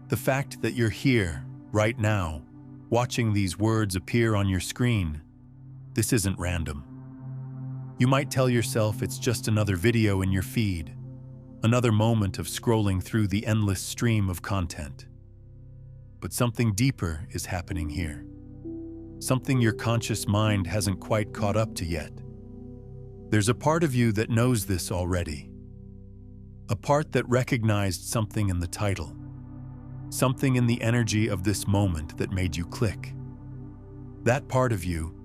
The fact that you're here, right now, watching these words appear on your screen, this isn't random. You might tell yourself it's just another video in your feed, another moment of scrolling through the endless stream of content. But something deeper is happening here. Something your conscious mind hasn't quite caught up to yet. There's a part of you that knows this already. A part that recognized something in the title. Something in the energy of this moment that made you click. That part of you,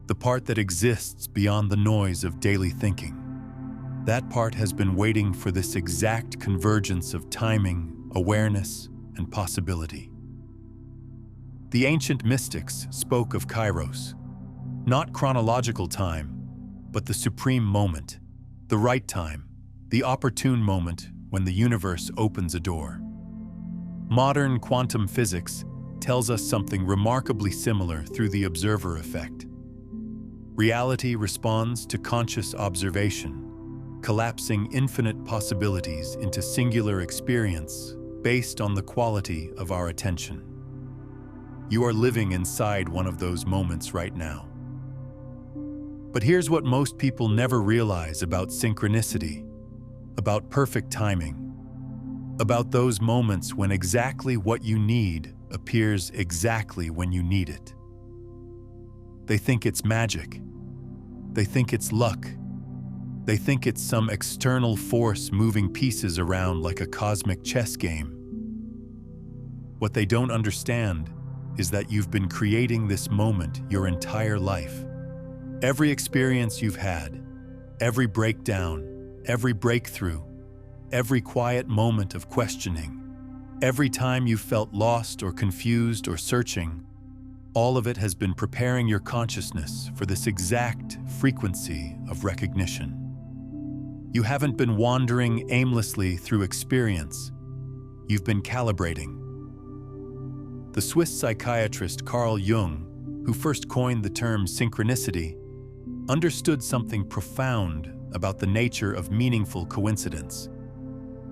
the part that exists beyond the noise of daily thinking. That part has been waiting for this exact convergence of timing, awareness, and possibility. The ancient mystics spoke of kairos, not chronological time, but the supreme moment, the right time, the opportune moment when the universe opens a door. Modern quantum physics tells us something remarkably similar through the observer effect. Reality responds to conscious observation, collapsing infinite possibilities into singular experience based on the quality of our attention. You are living inside one of those moments right now. But here's what most people never realize about synchronicity, about perfect timing, about those moments when exactly what you need appears exactly when you need it. They think it's magic. They think it's luck. They think it's some external force moving pieces around like a cosmic chess game. What they don't understand is that you've been creating this moment your entire life. Every experience you've had, every breakdown, every breakthrough, every quiet moment of questioning, every time you felt lost or confused or searching, all of it has been preparing your consciousness for this exact frequency of recognition. You haven't been wandering aimlessly through experience. You've been calibrating. The Swiss psychiatrist Carl Jung, who first coined the term synchronicity, understood something profound about the nature of meaningful coincidence.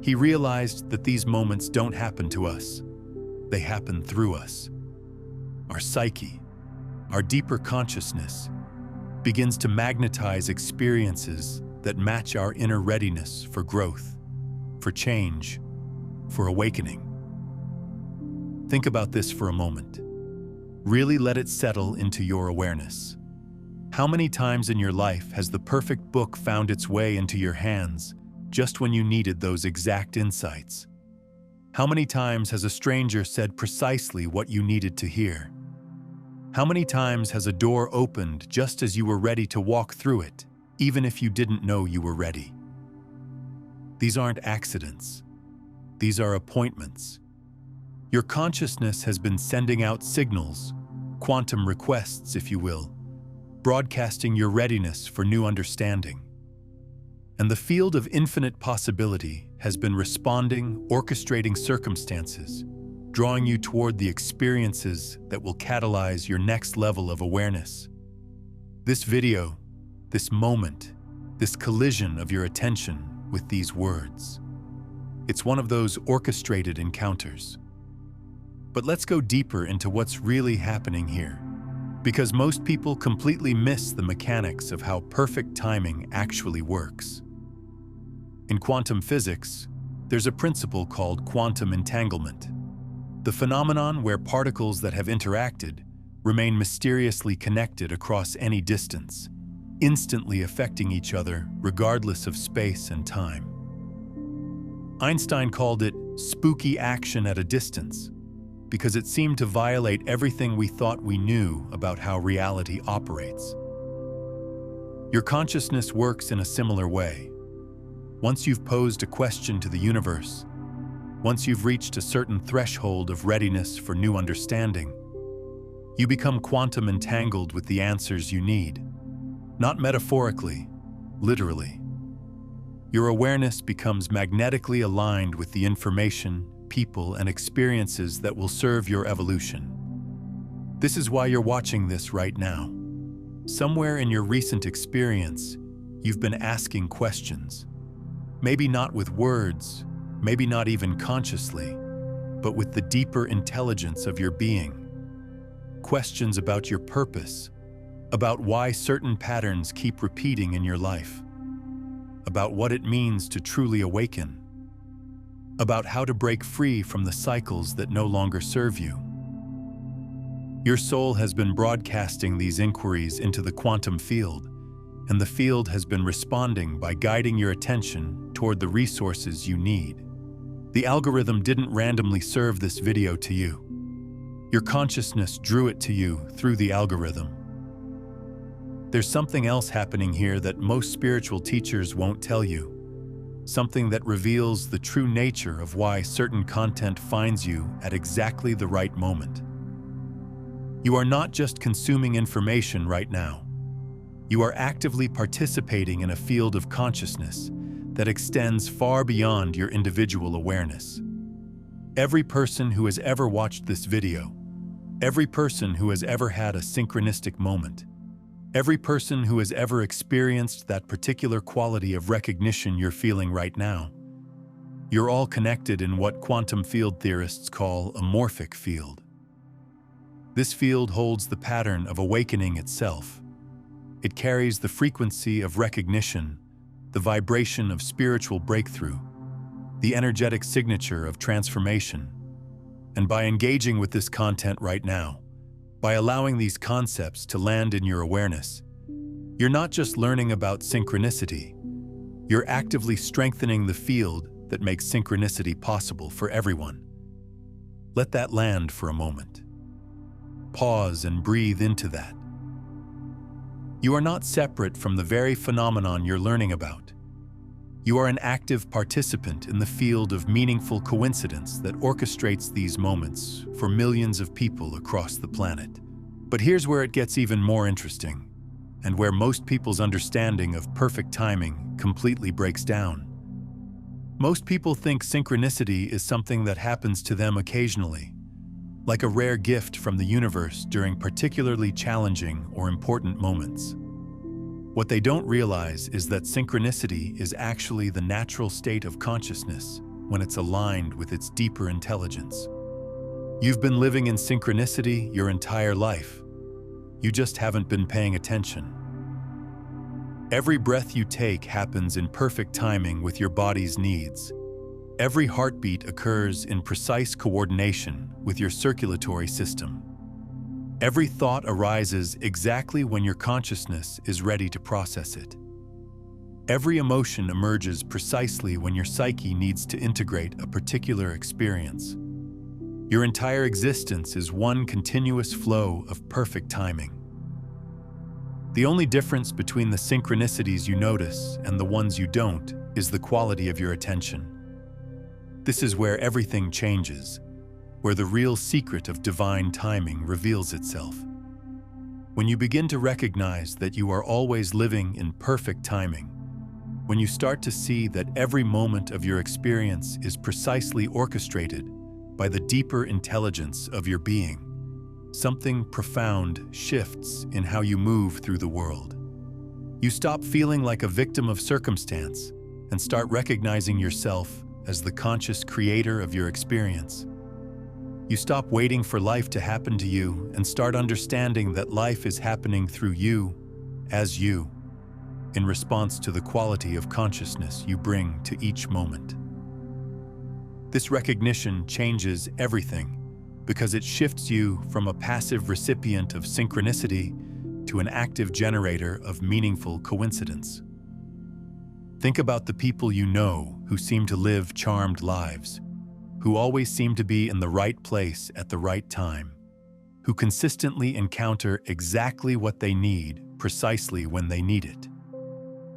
He realized that these moments don't happen to us. They happen through us. Our psyche, our deeper consciousness, begins to magnetize experiences that match our inner readiness for growth, for change, for awakening. Think about this for a moment. Really let it settle into your awareness. How many times in your life has the perfect book found its way into your hands just when you needed those exact insights? How many times has a stranger said precisely what you needed to hear? How many times has a door opened just as you were ready to walk through it, even if you didn't know you were ready? These aren't accidents. These are appointments. Your consciousness has been sending out signals, quantum requests, if you will, broadcasting your readiness for new understanding. And the field of infinite possibility has been responding, orchestrating circumstances, drawing you toward the experiences that will catalyze your next level of awareness. This video, this moment, this collision of your attention with these words. It's one of those orchestrated encounters. But let's go deeper into what's really happening here, because most people completely miss the mechanics of how perfect timing actually works. In quantum physics, there's a principle called quantum entanglement, the phenomenon where particles that have interacted remain mysteriously connected across any distance, instantly affecting each other regardless of space and time. Einstein called it spooky action at a distance, because it seemed to violate everything we thought we knew about how reality operates. Your consciousness works in a similar way. Once you've posed a question to the universe, once you've reached a certain threshold of readiness for new understanding, you become quantum entangled with the answers you need. Not metaphorically, literally. Your awareness becomes magnetically aligned with the information, people, and experiences that will serve your evolution. This is why you're watching this right now. Somewhere in your recent experience, you've been asking questions. Maybe not with words, maybe not even consciously, but with the deeper intelligence of your being. Questions about your purpose, about why certain patterns keep repeating in your life, about what it means to truly awaken, about how to break free from the cycles that no longer serve you. Your soul has been broadcasting these inquiries into the quantum field, and the field has been responding by guiding your attention toward the resources you need. The algorithm didn't randomly serve this video to you. Your consciousness drew it to you through the algorithm. There's something else happening here that most spiritual teachers won't tell you. Something that reveals the true nature of why certain content finds you at exactly the right moment. You are not just consuming information right now. You are actively participating in a field of consciousness that extends far beyond your individual awareness. Every person who has ever watched this video, every person who has ever had a synchronistic moment, every person who has ever experienced that particular quality of recognition you're feeling right now, you're all connected in what quantum field theorists call a morphic field. This field holds the pattern of awakening itself. It carries the frequency of recognition, the vibration of spiritual breakthrough, the energetic signature of transformation. And by engaging with this content right now, by allowing these concepts to land in your awareness, you're not just learning about synchronicity, you're actively strengthening the field that makes synchronicity possible for everyone. Let that land for a moment. Pause and breathe into that. You are not separate from the very phenomenon you're learning about. You are an active participant in the field of meaningful coincidence that orchestrates these moments for millions of people across the planet. But here's where it gets even more interesting, and where most people's understanding of perfect timing completely breaks down. Most people think synchronicity is something that happens to them occasionally, like a rare gift from the universe during particularly challenging or important moments. What they don't realize is that synchronicity is actually the natural state of consciousness when it's aligned with its deeper intelligence. You've been living in synchronicity your entire life. You just haven't been paying attention. Every breath you take happens in perfect timing with your body's needs. Every heartbeat occurs in precise coordination with your circulatory system. Every thought arises exactly when your consciousness is ready to process it. Every emotion emerges precisely when your psyche needs to integrate a particular experience. Your entire existence is one continuous flow of perfect timing. The only difference between the synchronicities you notice and the ones you don't is the quality of your attention. This is where everything changes, where the real secret of divine timing reveals itself. When you begin to recognize that you are always living in perfect timing, when you start to see that every moment of your experience is precisely orchestrated by the deeper intelligence of your being, something profound shifts in how you move through the world. You stop feeling like a victim of circumstance and start recognizing yourself as the conscious creator of your experience. You stop waiting for life to happen to you and start understanding that life is happening through you, as you, in response to the quality of consciousness you bring to each moment. This recognition changes everything because it shifts you from a passive recipient of synchronicity to an active generator of meaningful coincidence. Think about the people you know who seem to live charmed lives, who always seem to be in the right place at the right time, who consistently encounter exactly what they need precisely when they need it.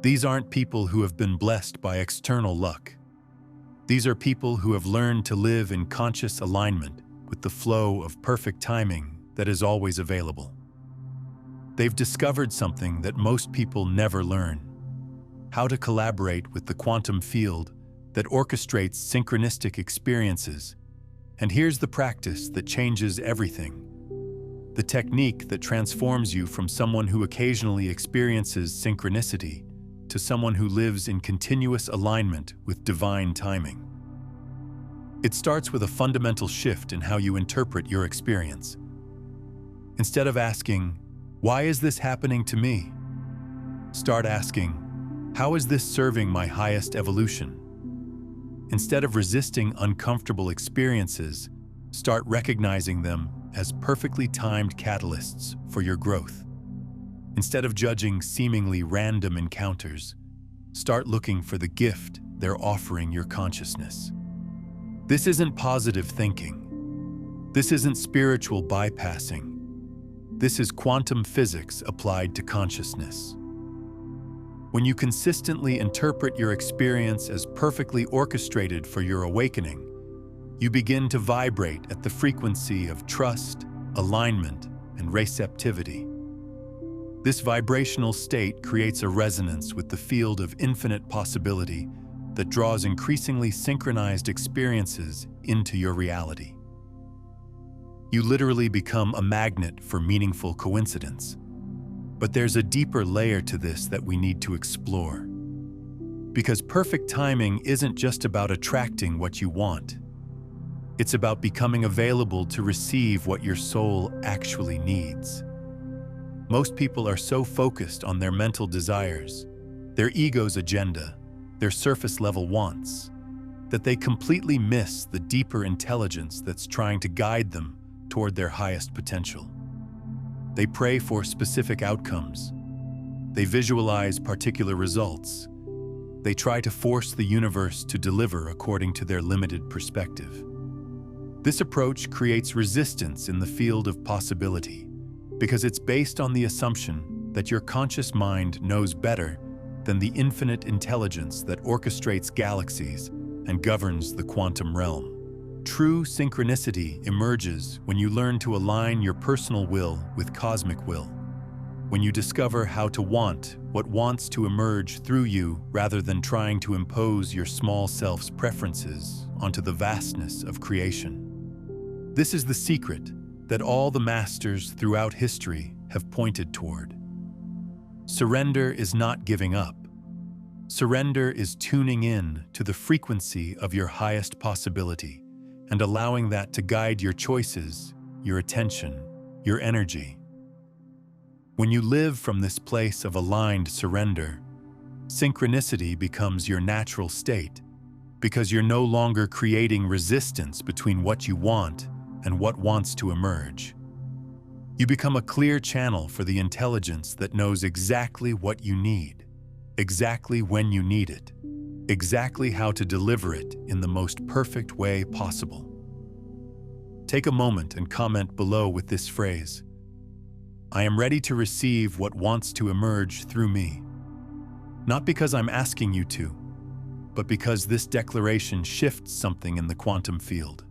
These aren't people who have been blessed by external luck. These are people who have learned to live in conscious alignment with the flow of perfect timing that is always available. They've discovered something that most people never learn: how to collaborate with the quantum field that orchestrates synchronistic experiences. And here's the practice that changes everything. The technique that transforms you from someone who occasionally experiences synchronicity to someone who lives in continuous alignment with divine timing. It starts with a fundamental shift in how you interpret your experience. Instead of asking, "Why is this happening to me?" start asking, "How is this serving my highest evolution?" Instead of resisting uncomfortable experiences, start recognizing them as perfectly timed catalysts for your growth. Instead of judging seemingly random encounters, start looking for the gift they're offering your consciousness. This isn't positive thinking. This isn't spiritual bypassing. This is quantum physics applied to consciousness. When you consistently interpret your experience as perfectly orchestrated for your awakening, you begin to vibrate at the frequency of trust, alignment, and receptivity. This vibrational state creates a resonance with the field of infinite possibility that draws increasingly synchronized experiences into your reality. You literally become a magnet for meaningful coincidence. But there's a deeper layer to this that we need to explore. Because perfect timing isn't just about attracting what you want. It's about becoming available to receive what your soul actually needs. Most people are so focused on their mental desires, their ego's agenda, their surface-level wants, that they completely miss the deeper intelligence that's trying to guide them toward their highest potential. They pray for specific outcomes. They visualize particular results. They try to force the universe to deliver according to their limited perspective. This approach creates resistance in the field of possibility because it's based on the assumption that your conscious mind knows better than the infinite intelligence that orchestrates galaxies and governs the quantum realm. True synchronicity emerges when you learn to align your personal will with cosmic will, when you discover how to want what wants to emerge through you rather than trying to impose your small self's preferences onto the vastness of creation. This is the secret that all the masters throughout history have pointed toward. Surrender is not giving up. Surrender is tuning in to the frequency of your highest possibility and allowing that to guide your choices, your attention, your energy. When you live from this place of aligned surrender, synchronicity becomes your natural state because you're no longer creating resistance between what you want and what wants to emerge. You become a clear channel for the intelligence that knows exactly what you need, exactly when you need it, exactly how to deliver it in the most perfect way possible. Take a moment and comment below with this phrase: "I am ready to receive what wants to emerge through me." Not because I'm asking you to, but because this declaration shifts something in the quantum field.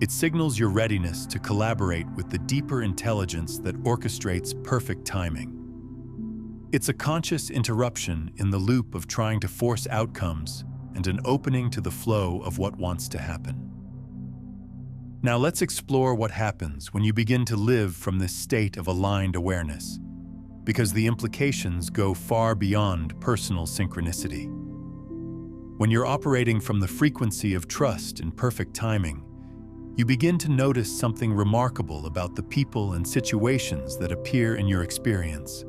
It signals your readiness to collaborate with the deeper intelligence that orchestrates perfect timing. It's a conscious interruption in the loop of trying to force outcomes and an opening to the flow of what wants to happen. Now let's explore what happens when you begin to live from this state of aligned awareness, because the implications go far beyond personal synchronicity. When you're operating from the frequency of trust and perfect timing, you begin to notice something remarkable about the people and situations that appear in your experience.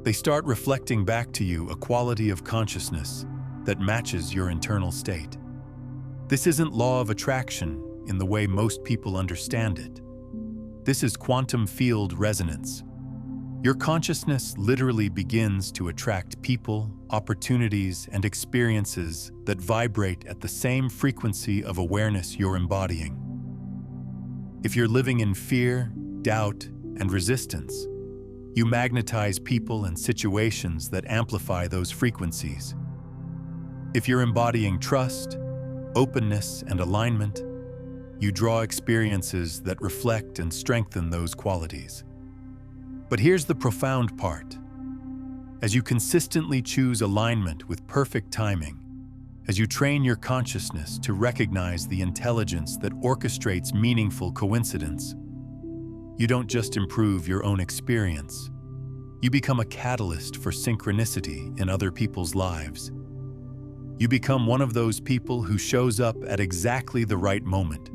They start reflecting back to you a quality of consciousness that matches your internal state. This isn't law of attraction in the way most people understand it. This is quantum field resonance. Your consciousness literally begins to attract people, opportunities, and experiences that vibrate at the same frequency of awareness you're embodying. If you're living in fear, doubt, and resistance, you magnetize people and situations that amplify those frequencies. If you're embodying trust, openness, and alignment, you draw experiences that reflect and strengthen those qualities. But here's the profound part. As you consistently choose alignment with perfect timing, as you train your consciousness to recognize the intelligence that orchestrates meaningful coincidence, you don't just improve your own experience. You become a catalyst for synchronicity in other people's lives. You become one of those people who shows up at exactly the right moment,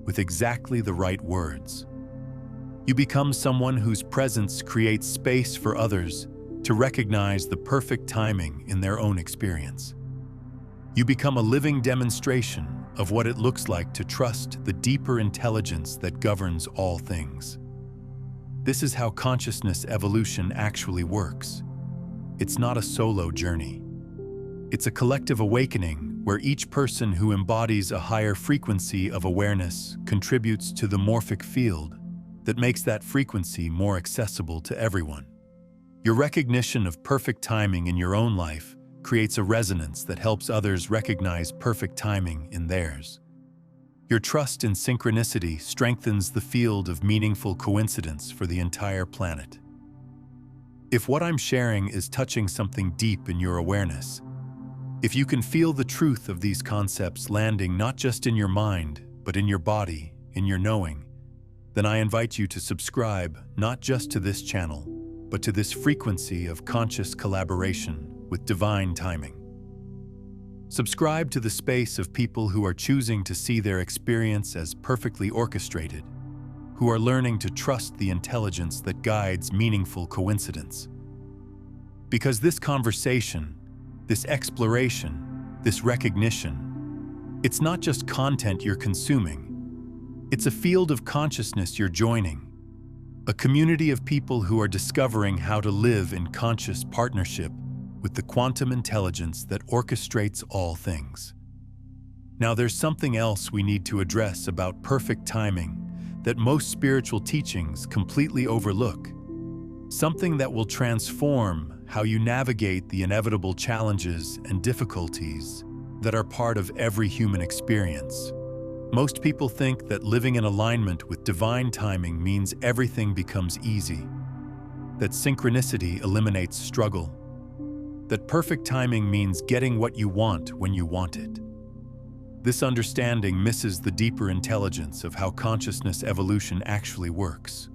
with exactly the right words. You become someone whose presence creates space for others to recognize the perfect timing in their own experience. You become a living demonstration of what it looks like to trust the deeper intelligence that governs all things. This is how consciousness evolution actually works. It's not a solo journey. It's a collective awakening where each person who embodies a higher frequency of awareness contributes to the morphic field that makes that frequency more accessible to everyone. Your recognition of perfect timing in your own life creates a resonance that helps others recognize perfect timing in theirs. Your trust in synchronicity strengthens the field of meaningful coincidence for the entire planet. If what I'm sharing is touching something deep in your awareness, if you can feel the truth of these concepts landing not just in your mind, but in your body, in your knowing, then I invite you to subscribe not just to this channel, but to this frequency of conscious collaboration with divine timing. Subscribe to the space of people who are choosing to see their experience as perfectly orchestrated, who are learning to trust the intelligence that guides meaningful coincidence. Because this conversation, this exploration, this recognition, it's not just content you're consuming. It's a field of consciousness you're joining, a community of people who are discovering how to live in conscious partnership with the quantum intelligence that orchestrates all things. Now, there's something else we need to address about perfect timing that most spiritual teachings completely overlook, something that will transform how you navigate the inevitable challenges and difficulties that are part of every human experience. Most people think that living in alignment with divine timing means everything becomes easy, that synchronicity eliminates struggle, that perfect timing means getting what you want when you want it. This understanding misses the deeper intelligence of how consciousness evolution actually works.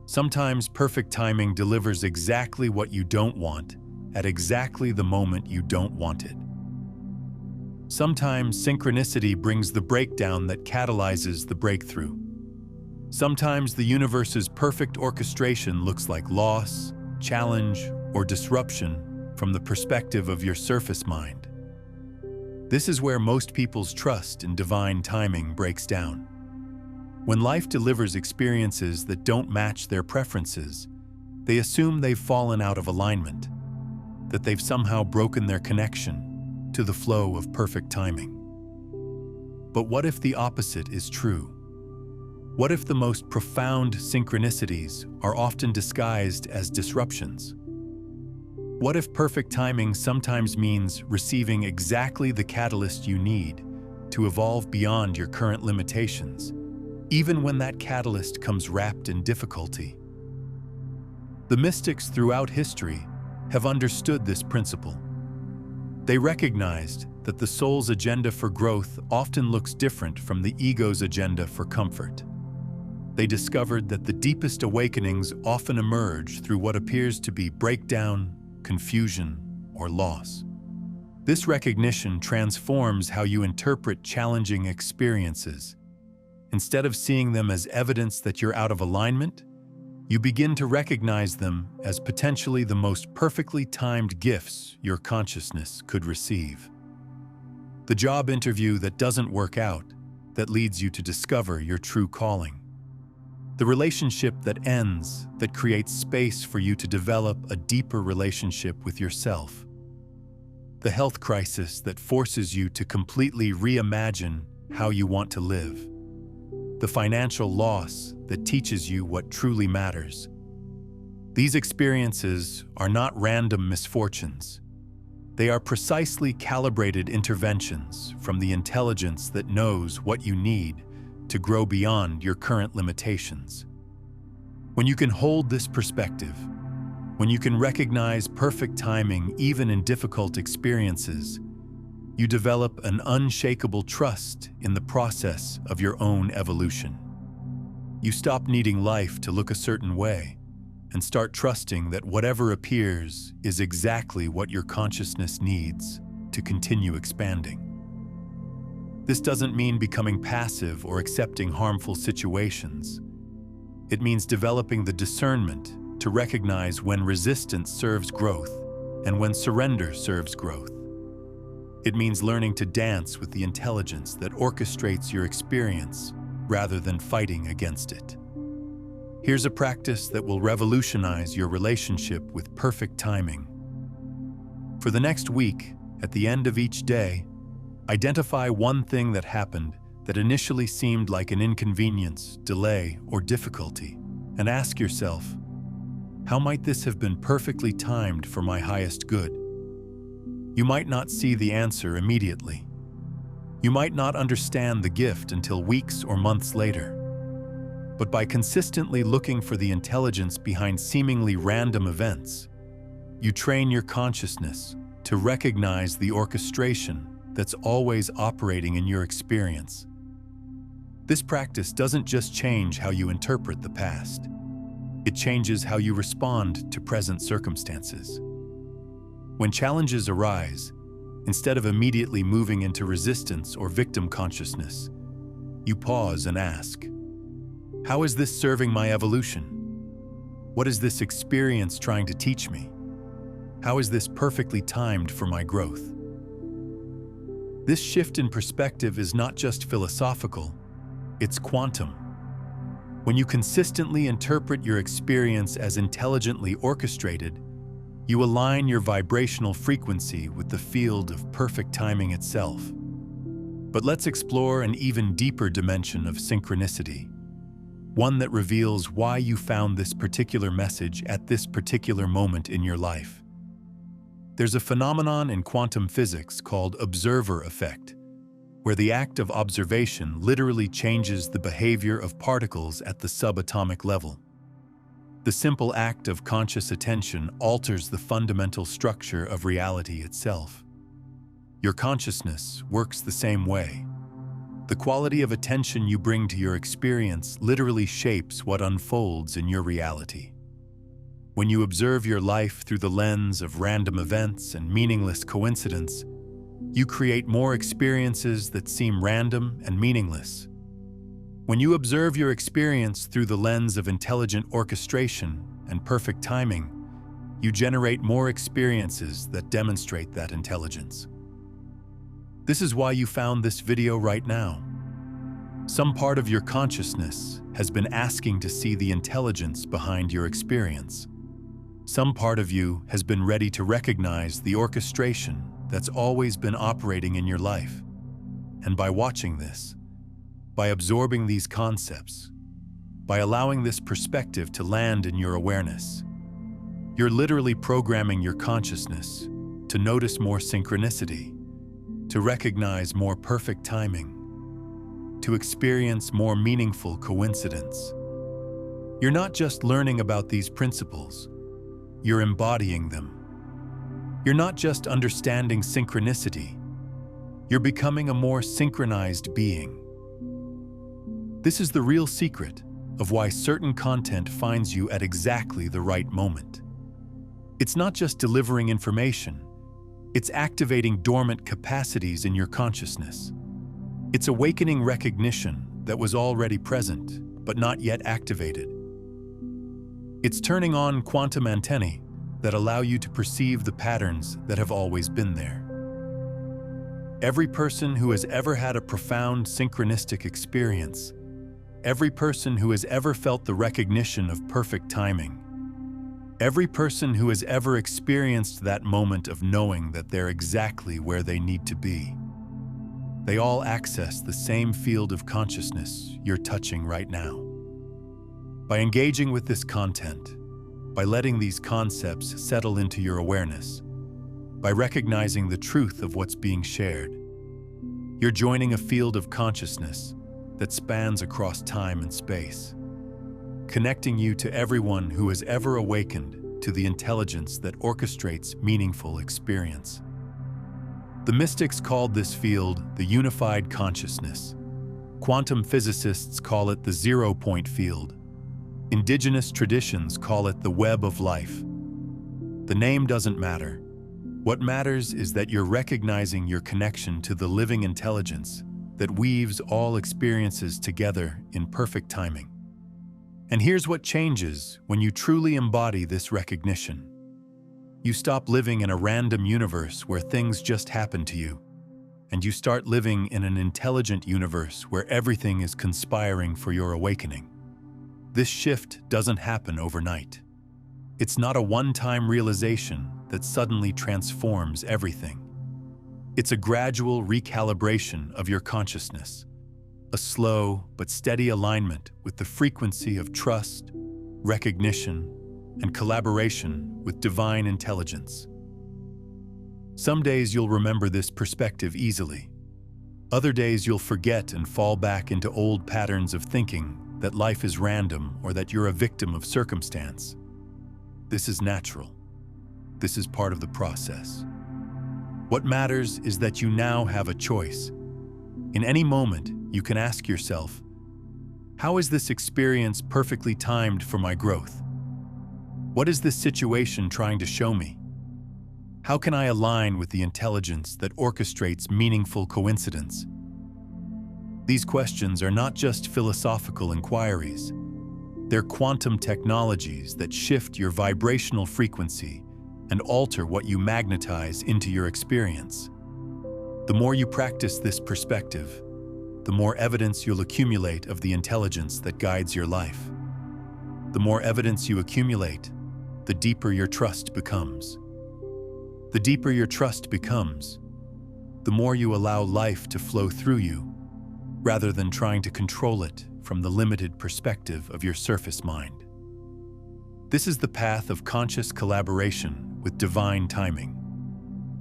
Sometimes perfect timing delivers exactly what you don't want at exactly the moment you don't want it. Sometimes synchronicity brings the breakdown that catalyzes the breakthrough. Sometimes the universe's perfect orchestration looks like loss, challenge, or disruption from the perspective of your surface mind. This is where most people's trust in divine timing breaks down. When life delivers experiences that don't match their preferences, they assume they've fallen out of alignment, that they've somehow broken their connection to the flow of perfect timing. But what if the opposite is true? What if the most profound synchronicities are often disguised as disruptions? What if perfect timing sometimes means receiving exactly the catalyst you need to evolve beyond your current limitations, even when that catalyst comes wrapped in difficulty? The mystics throughout history have understood this principle. They recognized that the soul's agenda for growth often looks different from the ego's agenda for comfort. They discovered that the deepest awakenings often emerge through what appears to be breakdown, confusion, or loss. This recognition transforms how you interpret challenging experiences. Instead of seeing them as evidence that you're out of alignment, you begin to recognize them as potentially the most perfectly timed gifts your consciousness could receive. The job interview that doesn't work out, that leads you to discover your true calling. The relationship that ends, that creates space for you to develop a deeper relationship with yourself. The health crisis that forces you to completely reimagine how you want to live. The financial loss that teaches you what truly matters. These experiences are not random misfortunes. They are precisely calibrated interventions from the intelligence that knows what you need to grow beyond your current limitations. When you can hold this perspective, when you can recognize perfect timing even in difficult experiences, you develop an unshakable trust in the process of your own evolution. You stop needing life to look a certain way and start trusting that whatever appears is exactly what your consciousness needs to continue expanding. This doesn't mean becoming passive or accepting harmful situations. It means developing the discernment to recognize when resistance serves growth and when surrender serves growth. It means learning to dance with the intelligence that orchestrates your experience rather than fighting against it. Here's a practice that will revolutionize your relationship with perfect timing. For the next week, at the end of each day, identify one thing that happened that initially seemed like an inconvenience, delay, or difficulty, and ask yourself, how might this have been perfectly timed for my highest good? You might not see the answer immediately. You might not understand the gift until weeks or months later. But by consistently looking for the intelligence behind seemingly random events, you train your consciousness to recognize the orchestration that's always operating in your experience. This practice doesn't just change how you interpret the past. It changes how you respond to present circumstances. When challenges arise, instead of immediately moving into resistance or victim consciousness, you pause and ask, how is this serving my evolution? What is this experience trying to teach me? How is this perfectly timed for my growth? This shift in perspective is not just philosophical, it's quantum. When you consistently interpret your experience as intelligently orchestrated, you align your vibrational frequency with the field of perfect timing itself. But let's explore an even deeper dimension of synchronicity, one that reveals why you found this particular message at this particular moment in your life. There's a phenomenon in quantum physics called observer effect, where the act of observation literally changes the behavior of particles at the subatomic level. The simple act of conscious attention alters the fundamental structure of reality itself. Your consciousness works the same way. The quality of attention you bring to your experience literally shapes what unfolds in your reality. When you observe your life through the lens of random events and meaningless coincidence, you create more experiences that seem random and meaningless. When you observe your experience through the lens of intelligent orchestration and perfect timing, you generate more experiences that demonstrate that intelligence. This is why you found this video right now. Some part of your consciousness has been asking to see the intelligence behind your experience. Some part of you has been ready to recognize the orchestration that's always been operating in your life. And by watching this, by absorbing these concepts, by allowing this perspective to land in your awareness, you're literally programming your consciousness to notice more synchronicity, to recognize more perfect timing, to experience more meaningful coincidence. You're not just learning about these principles, you're embodying them. You're not just understanding synchronicity, you're becoming a more synchronized being. This is the real secret of why certain content finds you at exactly the right moment. It's not just delivering information, it's activating dormant capacities in your consciousness. It's awakening recognition that was already present, but not yet activated. It's turning on quantum antennae that allow you to perceive the patterns that have always been there. Every person who has ever had a profound synchronistic experience, every person who has ever felt the recognition of perfect timing, every person who has ever experienced that moment of knowing that they're exactly where they need to be, they all access the same field of consciousness you're touching right now. By engaging with this content, by letting these concepts settle into your awareness, by recognizing the truth of what's being shared, you're joining a field of consciousness that spans across time and space, connecting you to everyone who has ever awakened to the intelligence that orchestrates meaningful experience. The mystics called this field the unified consciousness. Quantum physicists call it the zero-point field. Indigenous traditions call it the web of life. The name doesn't matter. What matters is that you're recognizing your connection to the living intelligence that weaves all experiences together in perfect timing. And here's what changes when you truly embody this recognition. You stop living in a random universe where things just happen to you, and you start living in an intelligent universe where everything is conspiring for your awakening. This shift doesn't happen overnight. It's not a one-time realization that suddenly transforms everything. It's a gradual recalibration of your consciousness, a slow but steady alignment with the frequency of trust, recognition, and collaboration with divine intelligence. Some days you'll remember this perspective easily. Other days you'll forget and fall back into old patterns of thinking that life is random or that you're a victim of circumstance. This is natural. This is part of the process. What matters is that you now have a choice. In any moment, you can ask yourself, how is this experience perfectly timed for my growth? What is this situation trying to show me? How can I align with the intelligence that orchestrates meaningful coincidence? These questions are not just philosophical inquiries. They're quantum technologies that shift your vibrational frequency and alter what you magnetize into your experience. The more you practice this perspective, the more evidence you'll accumulate of the intelligence that guides your life. The more evidence you accumulate, the deeper your trust becomes. The deeper your trust becomes, the more you allow life to flow through you, rather than trying to control it from the limited perspective of your surface mind. This is the path of conscious collaboration with divine timing.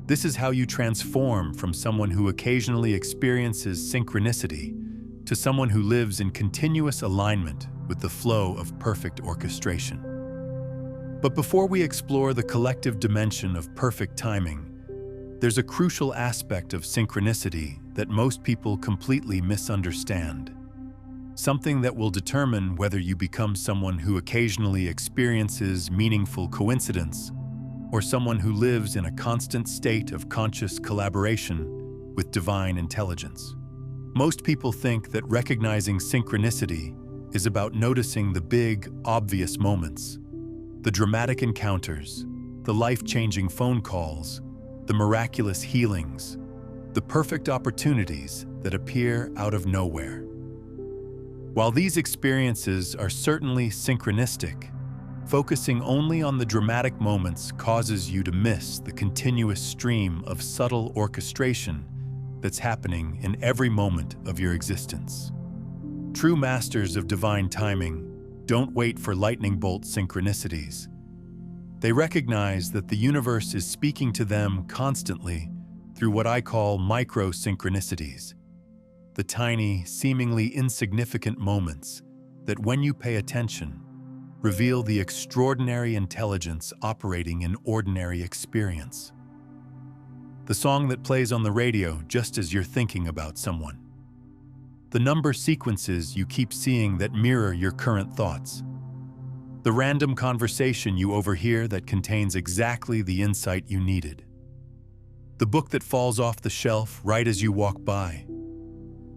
This is how you transform from someone who occasionally experiences synchronicity to someone who lives in continuous alignment with the flow of perfect orchestration. But before we explore the collective dimension of perfect timing, there's a crucial aspect of synchronicity that most people completely misunderstand. Something that will determine whether you become someone who occasionally experiences meaningful coincidence or someone who lives in a constant state of conscious collaboration with divine intelligence. Most people think that recognizing synchronicity is about noticing the big, obvious moments, the dramatic encounters, the life-changing phone calls, the miraculous healings, the perfect opportunities that appear out of nowhere. While these experiences are certainly synchronistic, focusing only on the dramatic moments causes you to miss the continuous stream of subtle orchestration that's happening in every moment of your existence. True masters of divine timing don't wait for lightning bolt synchronicities. They recognize that the universe is speaking to them constantly through what I call micro-synchronicities, the tiny, seemingly insignificant moments that, when you pay attention, reveal the extraordinary intelligence operating in ordinary experience. The song that plays on the radio just as you're thinking about someone. The number sequences you keep seeing that mirror your current thoughts. The random conversation you overhear that contains exactly the insight you needed. The book that falls off the shelf right as you walk by.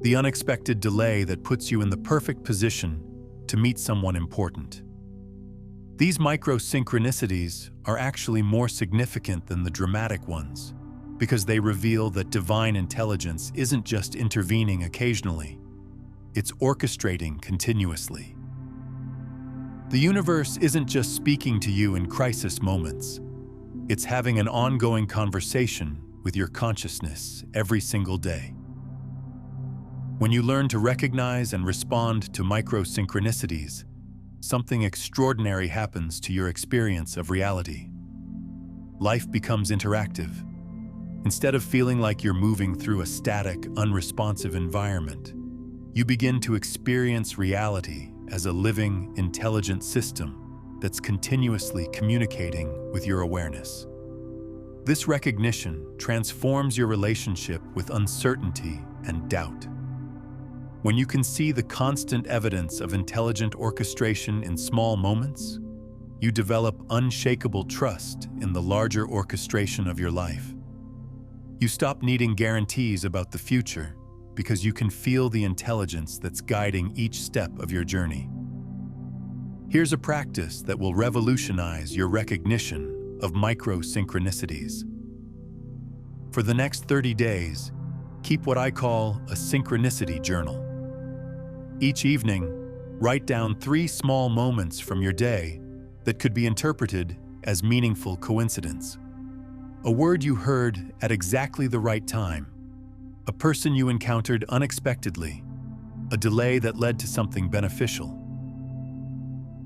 The unexpected delay that puts you in the perfect position to meet someone important. These micro-synchronicities are actually more significant than the dramatic ones, because they reveal that divine intelligence isn't just intervening occasionally, it's orchestrating continuously. The universe isn't just speaking to you in crisis moments, it's having an ongoing conversation with your consciousness every single day. When you learn to recognize and respond to micro-synchronicities, something extraordinary happens to your experience of reality. Life becomes interactive. Instead of feeling like you're moving through a static, unresponsive environment, you begin to experience reality as a living, intelligent system that's continuously communicating with your awareness. This recognition transforms your relationship with uncertainty and doubt. When you can see the constant evidence of intelligent orchestration in small moments, you develop unshakable trust in the larger orchestration of your life. You stop needing guarantees about the future because you can feel the intelligence that's guiding each step of your journey. Here's a practice that will revolutionize your recognition of micro-synchronicities. For the next 30 days, keep what I call a synchronicity journal. Each evening, write down 3 small moments from your day that could be interpreted as meaningful coincidence. A word you heard at exactly the right time, a person you encountered unexpectedly, a delay that led to something beneficial.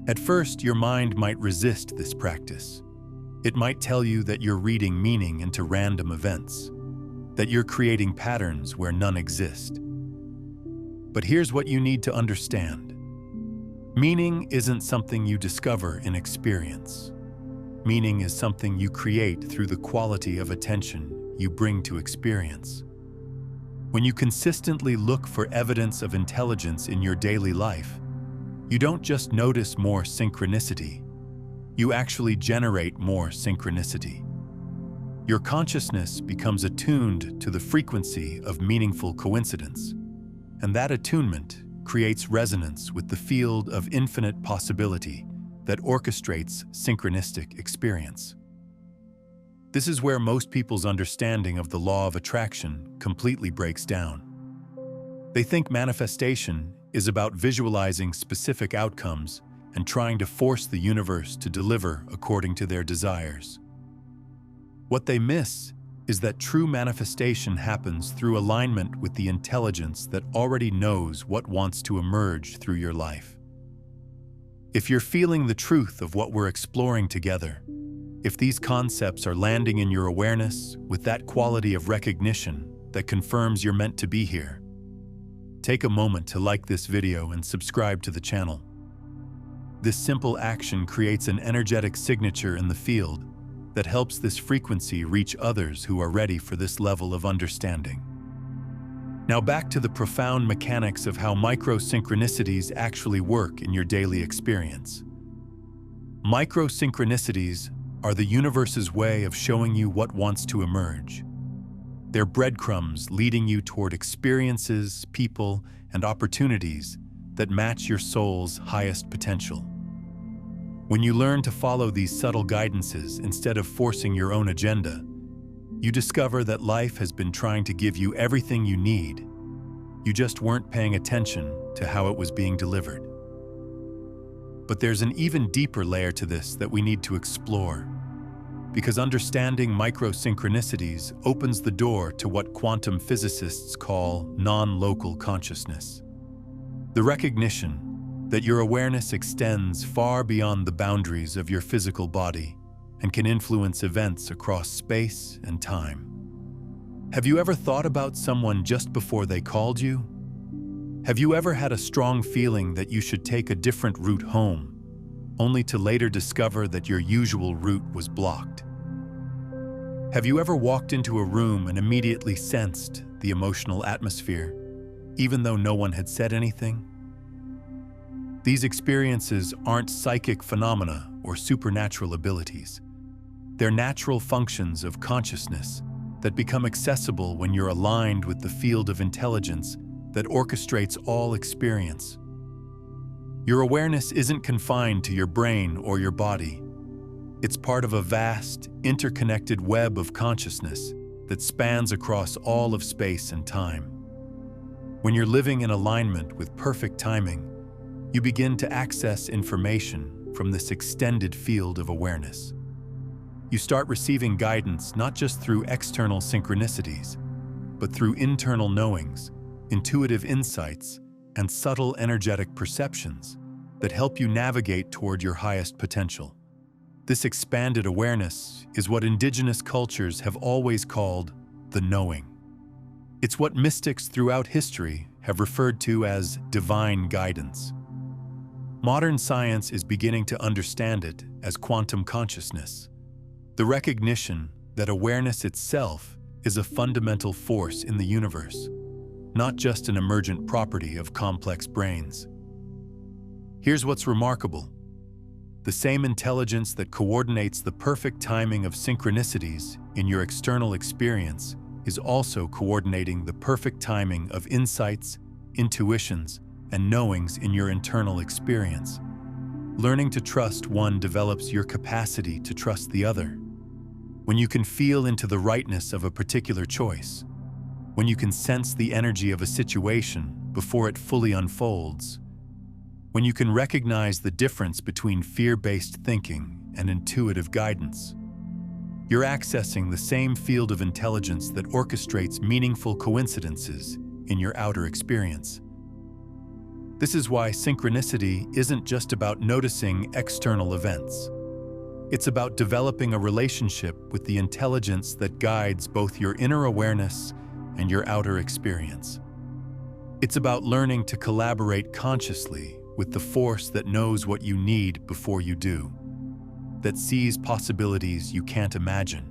At first, your mind might resist this practice. It might tell you that you're reading meaning into random events, that you're creating patterns where none exist. But here's what you need to understand. Meaning isn't something you discover in experience. Meaning is something you create through the quality of attention you bring to experience. When you consistently look for evidence of intelligence in your daily life, you don't just notice more synchronicity, you actually generate more synchronicity. Your consciousness becomes attuned to the frequency of meaningful coincidence, and that attunement creates resonance with the field of infinite possibility that orchestrates synchronistic experience. This is where most people's understanding of the law of attraction completely breaks down. They think manifestation is about visualizing specific outcomes and trying to force the universe to deliver according to their desires. What they miss is that true manifestation happens through alignment with the intelligence that already knows what wants to emerge through your life. If you're feeling the truth of what we're exploring together, if these concepts are landing in your awareness with that quality of recognition that confirms you're meant to be here, take a moment to like this video and subscribe to the channel. This simple action creates an energetic signature in the field that helps this frequency reach others who are ready for this level of understanding. Now back to the profound mechanics of how micro-synchronicities actually work in your daily experience. Micro-synchronicities are the universe's way of showing you what wants to emerge. They're breadcrumbs leading you toward experiences, people, and opportunities that match your soul's highest potential. When you learn to follow these subtle guidances instead of forcing your own agenda, you discover that life has been trying to give you everything you need. You just weren't paying attention to how it was being delivered. But there's an even deeper layer to this that we need to explore, because understanding micro-synchronicities opens the door to what quantum physicists call non-local consciousness. The recognition that your awareness extends far beyond the boundaries of your physical body and can influence events across space and time. Have you ever thought about someone just before they called you? Have you ever had a strong feeling that you should take a different route home, only to later discover that your usual route was blocked? Have you ever walked into a room and immediately sensed the emotional atmosphere, even though no one had said anything? These experiences aren't psychic phenomena or supernatural abilities. They're natural functions of consciousness that become accessible when you're aligned with the field of intelligence that orchestrates all experience. Your awareness isn't confined to your brain or your body. It's part of a vast, interconnected web of consciousness that spans across all of space and time. When you're living in alignment with perfect timing, you begin to access information from this extended field of awareness. You start receiving guidance not just through external synchronicities, but through internal knowings, intuitive insights, and subtle energetic perceptions that help you navigate toward your highest potential. This expanded awareness is what indigenous cultures have always called the knowing. It's what mystics throughout history have referred to as divine guidance. Modern science is beginning to understand it as quantum consciousness, the recognition that awareness itself is a fundamental force in the universe, not just an emergent property of complex brains. Here's what's remarkable. The same intelligence that coordinates the perfect timing of synchronicities in your external experience is also coordinating the perfect timing of insights, intuitions, and knowings in your internal experience. Learning to trust one develops your capacity to trust the other. When you can feel into the rightness of a particular choice, when you can sense the energy of a situation before it fully unfolds, when you can recognize the difference between fear-based thinking and intuitive guidance, you're accessing the same field of intelligence that orchestrates meaningful coincidences in your outer experience. This is why synchronicity isn't just about noticing external events. It's about developing a relationship with the intelligence that guides both your inner awareness and your outer experience. It's about learning to collaborate consciously with the force that knows what you need before you do, that sees possibilities you can't imagine,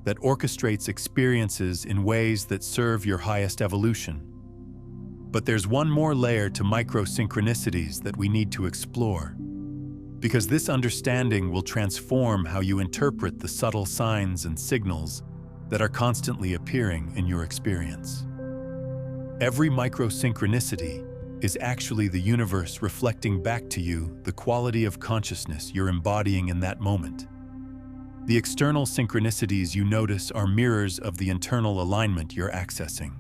that orchestrates experiences in ways that serve your highest evolution. But there's one more layer to micro-synchronicities that we need to explore, because this understanding will transform how you interpret the subtle signs and signals that are constantly appearing in your experience. Every micro-synchronicity is actually the universe reflecting back to you the quality of consciousness you're embodying in that moment. The external synchronicities you notice are mirrors of the internal alignment you're accessing.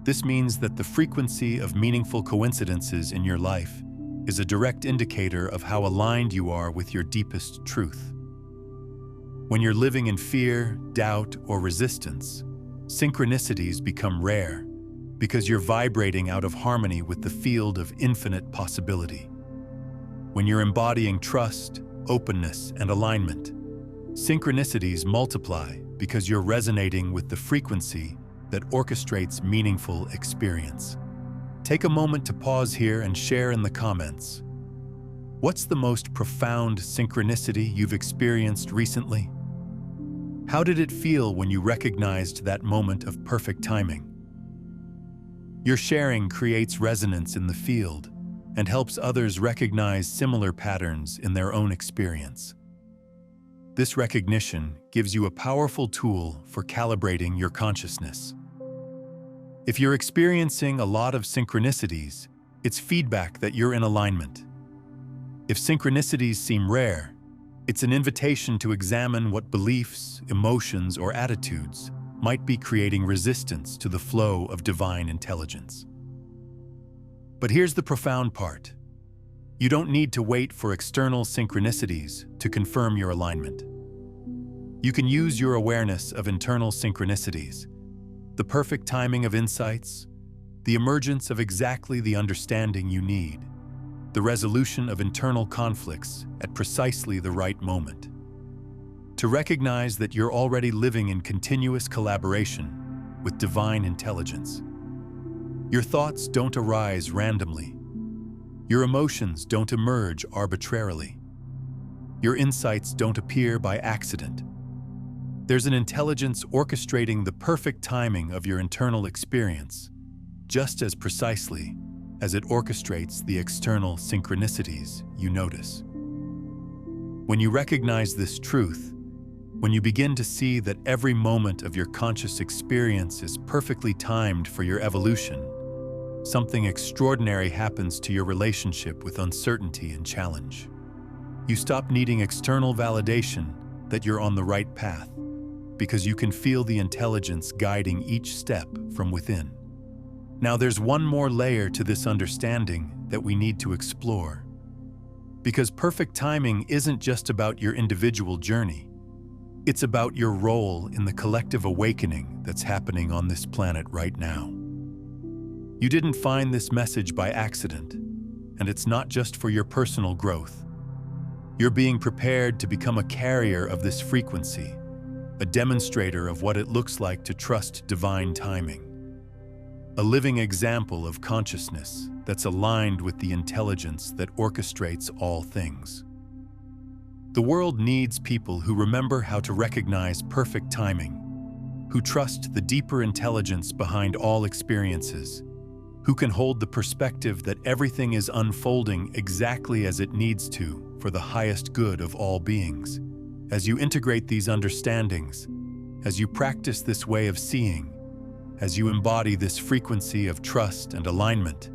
This means that the frequency of meaningful coincidences in your life is a direct indicator of how aligned you are with your deepest truth. When you're living in fear, doubt, or resistance, synchronicities become rare because you're vibrating out of harmony with the field of infinite possibility. When you're embodying trust, openness, and alignment, synchronicities multiply because you're resonating with the frequency that orchestrates meaningful experience. Take a moment to pause here and share in the comments. What's the most profound synchronicity you've experienced recently? How did it feel when you recognized that moment of perfect timing? Your sharing creates resonance in the field and helps others recognize similar patterns in their own experience. This recognition gives you a powerful tool for calibrating your consciousness. If you're experiencing a lot of synchronicities, it's feedback that you're in alignment. If synchronicities seem rare, it's an invitation to examine what beliefs, emotions, or attitudes might be creating resistance to the flow of divine intelligence. But here's the profound part. You don't need to wait for external synchronicities to confirm your alignment. You can use your awareness of internal synchronicities, the perfect timing of insights, the emergence of exactly the understanding you need, the resolution of internal conflicts at precisely the right moment, to recognize that you're already living in continuous collaboration with divine intelligence. Your thoughts don't arise randomly. Your emotions don't emerge arbitrarily. Your insights don't appear by accident. There's an intelligence orchestrating the perfect timing of your internal experience, just as precisely as it orchestrates the external synchronicities you notice. When you recognize this truth, when you begin to see that every moment of your conscious experience is perfectly timed for your evolution, something extraordinary happens to your relationship with uncertainty and challenge. You stop needing external validation that you're on the right path, because you can feel the intelligence guiding each step from within. Now there's one more layer to this understanding that we need to explore. Because perfect timing isn't just about your individual journey. It's about your role in the collective awakening that's happening on this planet right now. You didn't find this message by accident, and it's not just for your personal growth. You're being prepared to become a carrier of this frequency, a demonstrator of what it looks like to trust divine timing, a living example of consciousness that's aligned with the intelligence that orchestrates all things. The world needs people who remember how to recognize perfect timing, who trust the deeper intelligence behind all experiences, who can hold the perspective that everything is unfolding exactly as it needs to for the highest good of all beings. As you integrate these understandings, as you practice this way of seeing, as you embody this frequency of trust and alignment,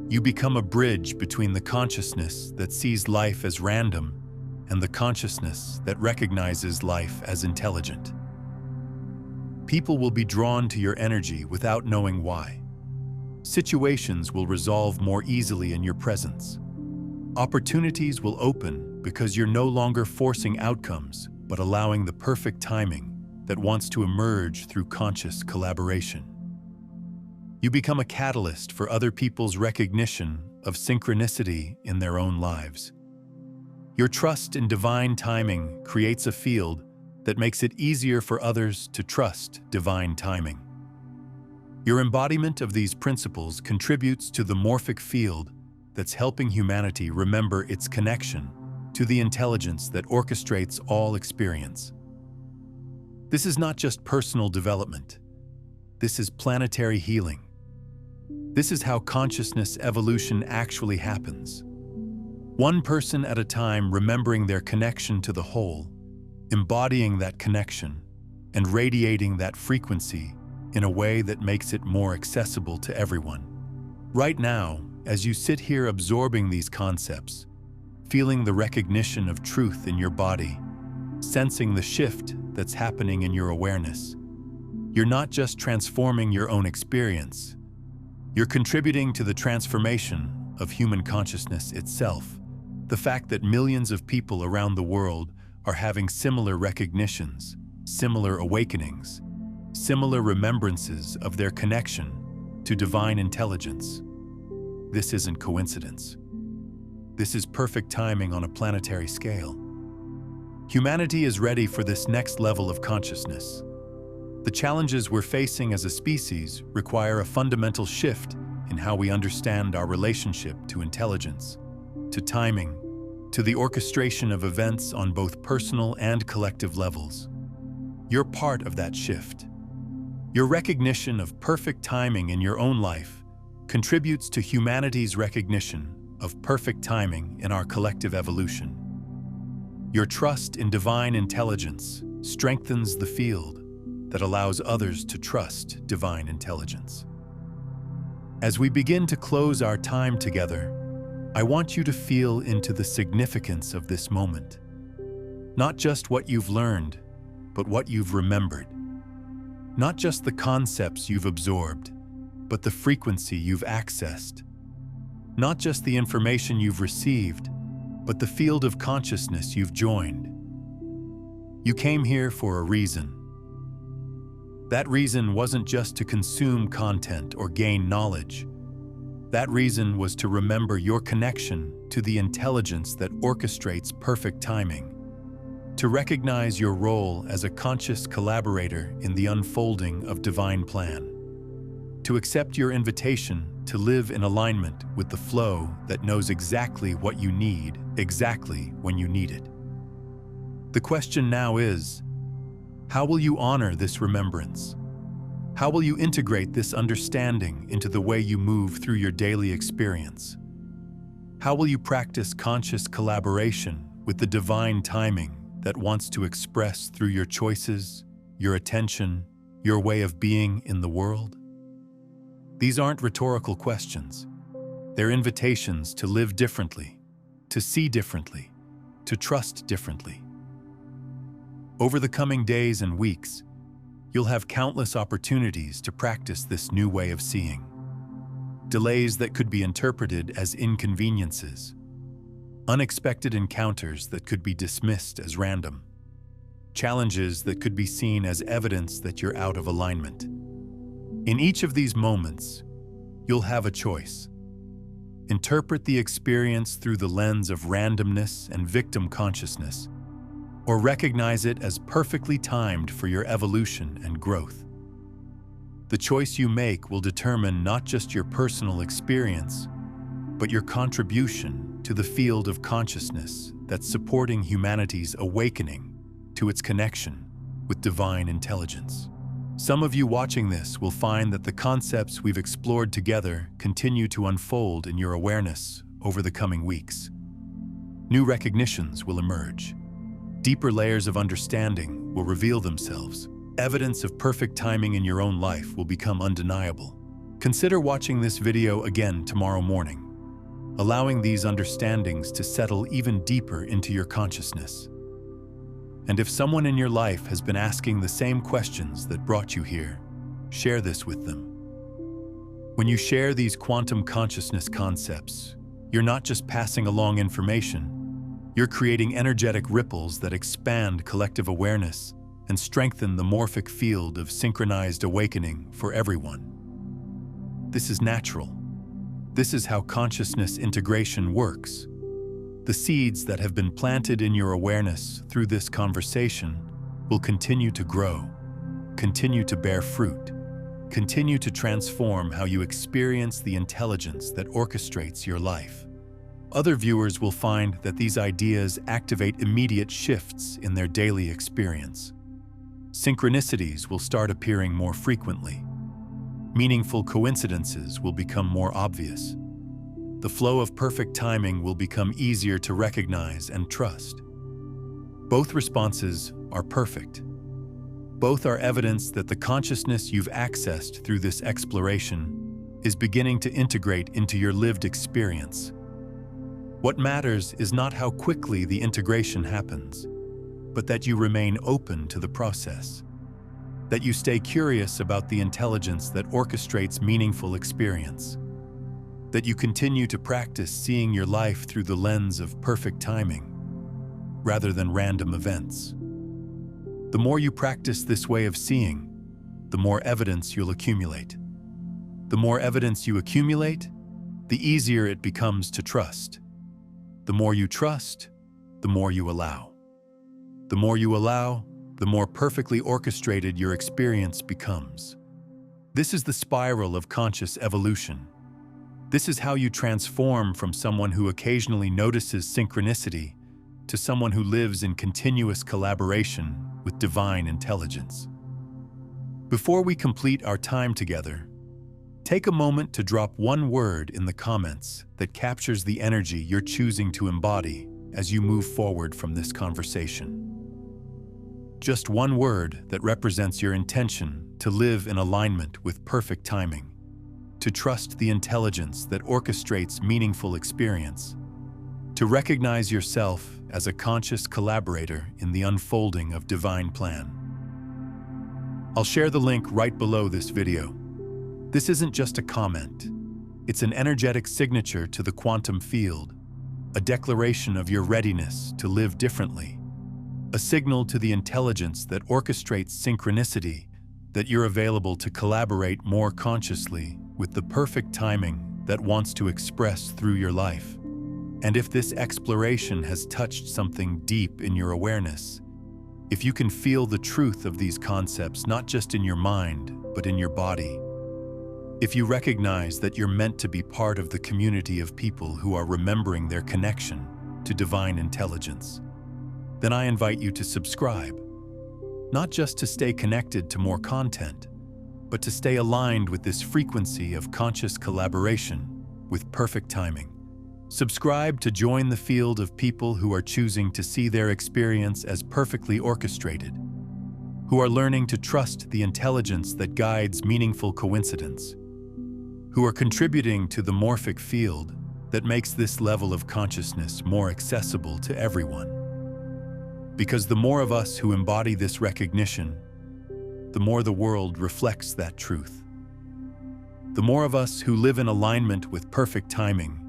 you become a bridge between the consciousness that sees life as random and the consciousness that recognizes life as intelligent. People will be drawn to your energy without knowing why. Situations will resolve more easily in your presence. Opportunities will open because you're no longer forcing outcomes, but allowing the perfect timing that wants to emerge through conscious collaboration. You become a catalyst for other people's recognition of synchronicity in their own lives. Your trust in divine timing creates a field that makes it easier for others to trust divine timing. Your embodiment of these principles contributes to the morphic field that's helping humanity remember its connection to the intelligence that orchestrates all experience. This is not just personal development. This is planetary healing. This is how consciousness evolution actually happens. One person at a time, remembering their connection to the whole, embodying that connection, and radiating that frequency in a way that makes it more accessible to everyone. Right now, as you sit here absorbing these concepts, feeling the recognition of truth in your body, sensing the shift that's happening in your awareness, you're not just transforming your own experience, you're contributing to the transformation of human consciousness itself. The fact that millions of people around the world are having similar recognitions, similar awakenings, similar remembrances of their connection to divine intelligence. This isn't coincidence. This is perfect timing on a planetary scale. Humanity is ready for this next level of consciousness. The challenges we're facing as a species require a fundamental shift in how we understand our relationship to intelligence, to timing, to the orchestration of events on both personal and collective levels. You're part of that shift. Your recognition of perfect timing in your own life contributes to humanity's recognition of perfect timing in our collective evolution. Your trust in divine intelligence strengthens the field that allows others to trust divine intelligence. As we begin to close our time together, I want you to feel into the significance of this moment. Not just what you've learned, but what you've remembered. Not just the concepts you've absorbed, but the frequency you've accessed. Not just the information you've received, but the field of consciousness you've joined. You came here for a reason. That reason wasn't just to consume content or gain knowledge. That reason was to remember your connection to the intelligence that orchestrates perfect timing, to recognize your role as a conscious collaborator in the unfolding of divine plan, to accept your invitation to live in alignment with the flow that knows exactly what you need, exactly when you need it. The question now is, how will you honor this remembrance? How will you integrate this understanding into the way you move through your daily experience? How will you practice conscious collaboration with the divine timing that wants to express through your choices, your attention, your way of being in the world? These aren't rhetorical questions. They're invitations to live differently, to see differently, to trust differently. Over the coming days and weeks, you'll have countless opportunities to practice this new way of seeing. Delays that could be interpreted as inconveniences, unexpected encounters that could be dismissed as random, challenges that could be seen as evidence that you're out of alignment. In each of these moments, you'll have a choice. Interpret the experience through the lens of randomness and victim consciousness, or recognize it as perfectly timed for your evolution and growth. The choice you make will determine not just your personal experience, but your contribution to the field of consciousness that's supporting humanity's awakening to its connection with divine intelligence. Some of you watching this will find that the concepts we've explored together continue to unfold in your awareness over the coming weeks. New recognitions will emerge. Deeper layers of understanding will reveal themselves. Evidence of perfect timing in your own life will become undeniable. Consider watching this video again tomorrow morning, allowing these understandings to settle even deeper into your consciousness. And if someone in your life has been asking the same questions that brought you here, share this with them. When you share these quantum consciousness concepts, you're not just passing along information, you're creating energetic ripples that expand collective awareness and strengthen the morphic field of synchronized awakening for everyone. This is natural. This is how consciousness integration works. The seeds that have been planted in your awareness through this conversation will continue to grow, continue to bear fruit, continue to transform how you experience the intelligence that orchestrates your life. Other viewers will find that these ideas activate immediate shifts in their daily experience. Synchronicities will start appearing more frequently. Meaningful coincidences will become more obvious. The flow of perfect timing will become easier to recognize and trust. Both responses are perfect. Both are evidence that the consciousness you've accessed through this exploration is beginning to integrate into your lived experience. What matters is not how quickly the integration happens, but that you remain open to the process, that you stay curious about the intelligence that orchestrates meaningful experience, that you continue to practice seeing your life through the lens of perfect timing, rather than random events. The more you practice this way of seeing, the more evidence you'll accumulate. The more evidence you accumulate, the easier it becomes to trust. The more you trust, the more you allow. The more you allow, the more perfectly orchestrated your experience becomes. This is the spiral of conscious evolution. This is how you transform from someone who occasionally notices synchronicity to someone who lives in continuous collaboration with divine intelligence. Before we complete our time together, take a moment to drop one word in the comments that captures the energy you're choosing to embody as you move forward from this conversation. Just one word that represents your intention to live in alignment with perfect timing, to trust the intelligence that orchestrates meaningful experience, to recognize yourself as a conscious collaborator in the unfolding of divine plan. I'll share the link right below this video. This isn't just a comment. It's an energetic signature to the quantum field, a declaration of your readiness to live differently, a signal to the intelligence that orchestrates synchronicity that you're available to collaborate more consciously with the perfect timing that wants to express through your life. And if this exploration has touched something deep in your awareness, if you can feel the truth of these concepts not just in your mind, but in your body, if you recognize that you're meant to be part of the community of people who are remembering their connection to divine intelligence, then I invite you to subscribe, not just to stay connected to more content, but to stay aligned with this frequency of conscious collaboration with perfect timing. Subscribe to join the field of people who are choosing to see their experience as perfectly orchestrated, who are learning to trust the intelligence that guides meaningful coincidence, who are contributing to the morphic field that makes this level of consciousness more accessible to everyone. Because the more of us who embody this recognition, the more the world reflects that truth. The more of us who live in alignment with perfect timing,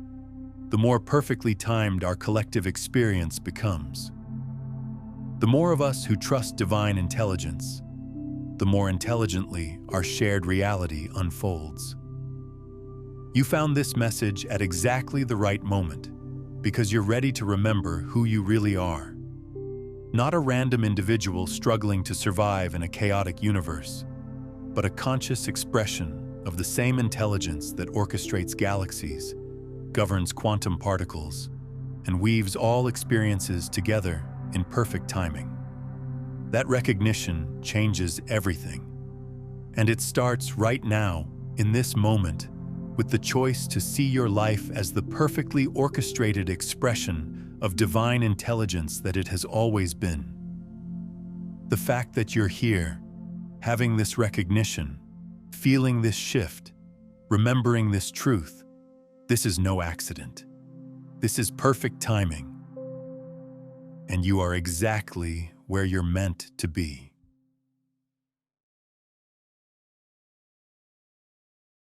the more perfectly timed our collective experience becomes. The more of us who trust divine intelligence, the more intelligently our shared reality unfolds. You found this message at exactly the right moment, because you're ready to remember who you really are. Not a random individual struggling to survive in a chaotic universe, but a conscious expression of the same intelligence that orchestrates galaxies, governs quantum particles, and weaves all experiences together in perfect timing. That recognition changes everything. And it starts right now, in this moment, with the choice to see your life as the perfectly orchestrated expression of divine intelligence that it has always been. The fact that you're here, having this recognition, feeling this shift, remembering this truth, this is no accident. This is perfect timing. And you are exactly where you're meant to be.